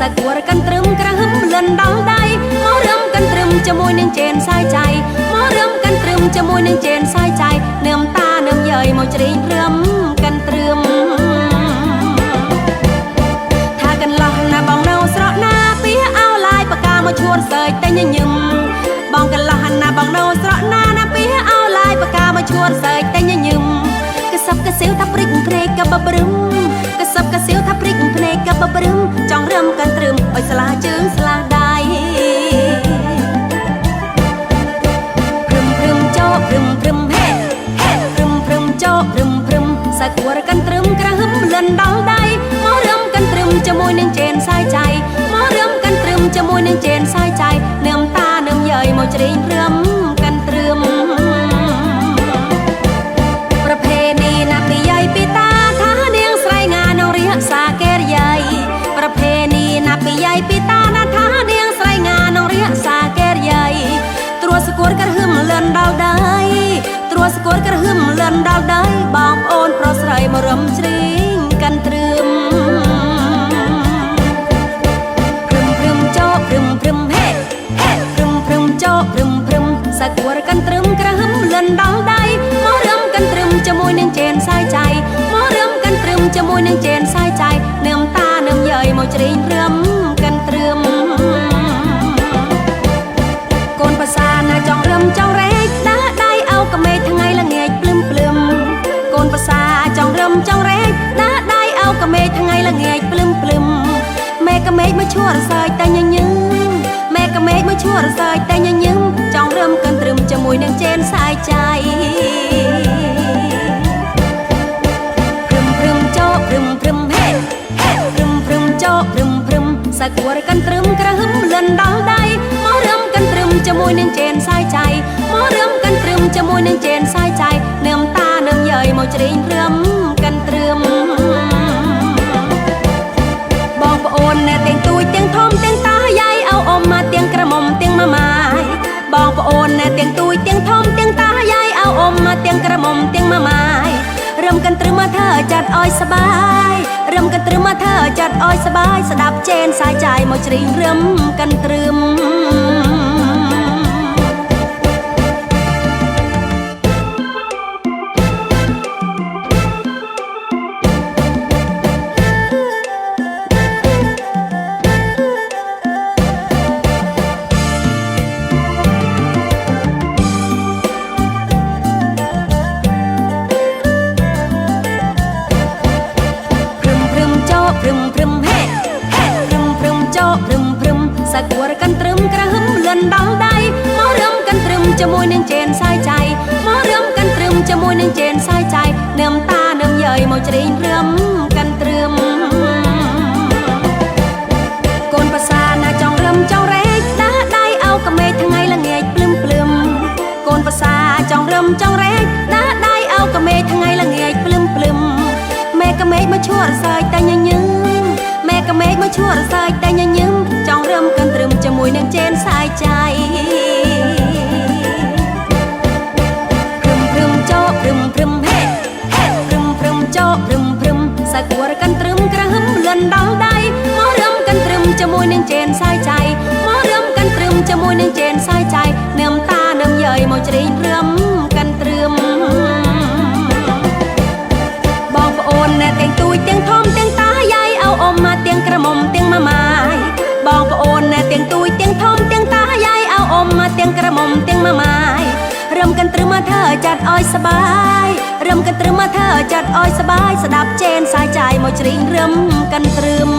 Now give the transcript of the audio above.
សាគួរកាន់ត្រឹមក្រហឹមលិនដល់ដៃមករឹមកាន់ត្រឹមជាមួយនឹងចេនសាយใจមករឹមកាន់ត្រឹមជាមួយនឹងចេនសាយใจនឹមតានឹមយាយមកច្រៀងព្រឹមកាន់ត្រឹមថាកន្លោះណាបងនៅស្រកណាពីអោឡាយបកាមកឈួនសើចតែញញឹមបងកន្លោះណាបងនៅស្រកណាពីអោឡាយបកាមកឈួនសើចតែញញឹមកសបកសៀវថាព្រិចព្រែកកបព្រឹមកសបកសៀវថាព្រិចភ្នែកកបព្រឹមចង់រឹមកាន់ត្រឹមអុយស្លាជើងស្លាដៃព្រឹមព្រឹមចោព្រឹមព្រឹមហេហេព្រឹមព្រឹមចោព្រឹមព្រឹមសាគួរកាន់ត្រឹមក្រហឹមលិនដល់ដៃមករឹមកាន់ត្រឹមជាមួយនឹងចេនសាយใจមករឹមកាន់ត្រឹមជាមួយនឹងចេនសាយใจនឹមតានឹមយាយមកច្រៀងព្រឹមកាន់ត្រឹមប្រភេទនេះណាពីយាយពីតាថានាងស្រីងានរៀបសាកែរយាយប្រភេទនេះណាពីយាយពីតាណាថានាងស្រីងានរៀបសាកែរយាយត្រួសគួរក្រហឹមលិនដល់ដៃត្រួសគួរក្រហឹមលិនដល់ដៃបងប្អូនប្រុសស្រីមករំច្រៀងកាន់ត្រឹមព្រឹមព្រឹមចោព្រឹមព្រឹមហេហេព្រឹមព្រឹមចោព្រឹមព្រឹមសាគួរកាន់ត្រឹមក្រហឹមលិនដល់ដៃមករឹមកាន់ត្រឹមជាមួយនឹងចេនសាយใจមករឹមកាន់ត្រឹមជាមួយនឹងចេនសាយใจនឹមតានឹមយាយមកច្រៀងព្រឹមកាន់ត្រឹមកូនភាសាណាចង់រឹមចង់រែកដើរដៃអោកមេថ្ងៃល្ងាចភ្លឹមភ្លឹមកូនភាសាចង់រឹមចង់រែកដើរដៃអោកមេថ្ងៃល្ងាចភ្លឹមភ្លឹមមេកមេមកឈួរសើចតែញញឹមមេកមេមកឈួរសើចតែញញឹមចង់រឹមកាន់ត្រឹមជាមួយនឹងចេនសាយใจព្រឹមព្រឹមចោព្រឹមព្រឹមហេហេព្រឹមព្រឹមចោព្រឹមព្រឹមសាគួរកាន់ត្រឹមក្រហឹមលិនដល់ដៃមករឹមកាន់ត្រឹមជាមួយនឹងចេនសាយใจមករឹមកាន់ត្រឹមជាមួយនឹងចេនសាយใจនឹមតានឹមយាយមកច្រៀងព្រឹមកាន់ត្រឹមបងប្អូនណែទាំងទួយទាំងធំទាំងតាយាយអោអ៊ំមកទាំងក្រមុំទាំងម៉ាម៉ាយបងប្អូនណែទាំងទួយទាំងធំទាំងតាយាយអោអ៊ំមកទាំងក្រមុំទាំងម៉ាម៉ាយរឹមកាន់ត្រឹមមកធ្វើចាត់អោយសបាយរឹមកាន់ត្រឹមមកធ្វើចាត់អោយសបាយស្ដាប់ចេនសាយใจមកច្រៀងរឹមកាន់ត្រឹមព្រឹមព្រឹមហេហេព្រឹមព្រឹមចោព្រឹមព្រឹមសាគួរកាន់ត្រឹមក្រហឹមលិនដល់ដៃមករឹមកាន់ត្រឹមជាមួយនឹងចេនសាយใจមករឹមកាន់ត្រឹមជាមួយនឹងចេនសាយใจនឹមតានឹមយាយមកច្រៀងព្រឹមកាន់ត្រឹមកូនភាសាណាចង់រឹមចង់រែកដើរដៃអោកមេថ្ងៃល្ងាចភ្លឹមភ្លឹមកូនភាសាចង់រឹមចង់រែកដើរដៃអោកមេថ្ងៃល្ងាចភ្លឹមភ្លឹមមេកមេមកឈួរសើចតែញញឹមមេកមេមកឈួរសើចតែញញឹមចង់រឹមកាន់ត្រឹមជាមួយនឹងចេនសាយใจព្រឹមព្រឹមចោព្រឹមព្រឹមហេហេព្រឹមព្រឹមចោព្រឹមព្រឹមសាគួរកាន់ត្រឹមក្រហឹមលិនដល់ដៃមករឹមកាន់ត្រឹមជាមួយនឹងចេនសាយใจមករឹមកាន់ត្រឹមជាមួយនឹងចេនសាយใจនឹមតានឹមយាយមកច្រៀងព្រឹមកាន់ត្រឹមបងប្អូនណែទាំងទួយទាំងធំទាំងតាយាយអោអ៊ំមកទាំងក្រមុំទាំងម៉ាម៉ាយបងប្អូនណែទាំងទួយទាំងធំទាំងតាយាយអោអ៊ំមកទាំងក្រមុំទាំងម៉ាម៉ាយរឹមកាន់ត្រឹមមកធ្វើចាត់អោយសបាយរឹមកាន់ត្រឹមមកធ្វើចាត់អោយសបាយស្ដាប់ចេនសាយใจមកច្រៀងរឹមកាន់ត្រឹម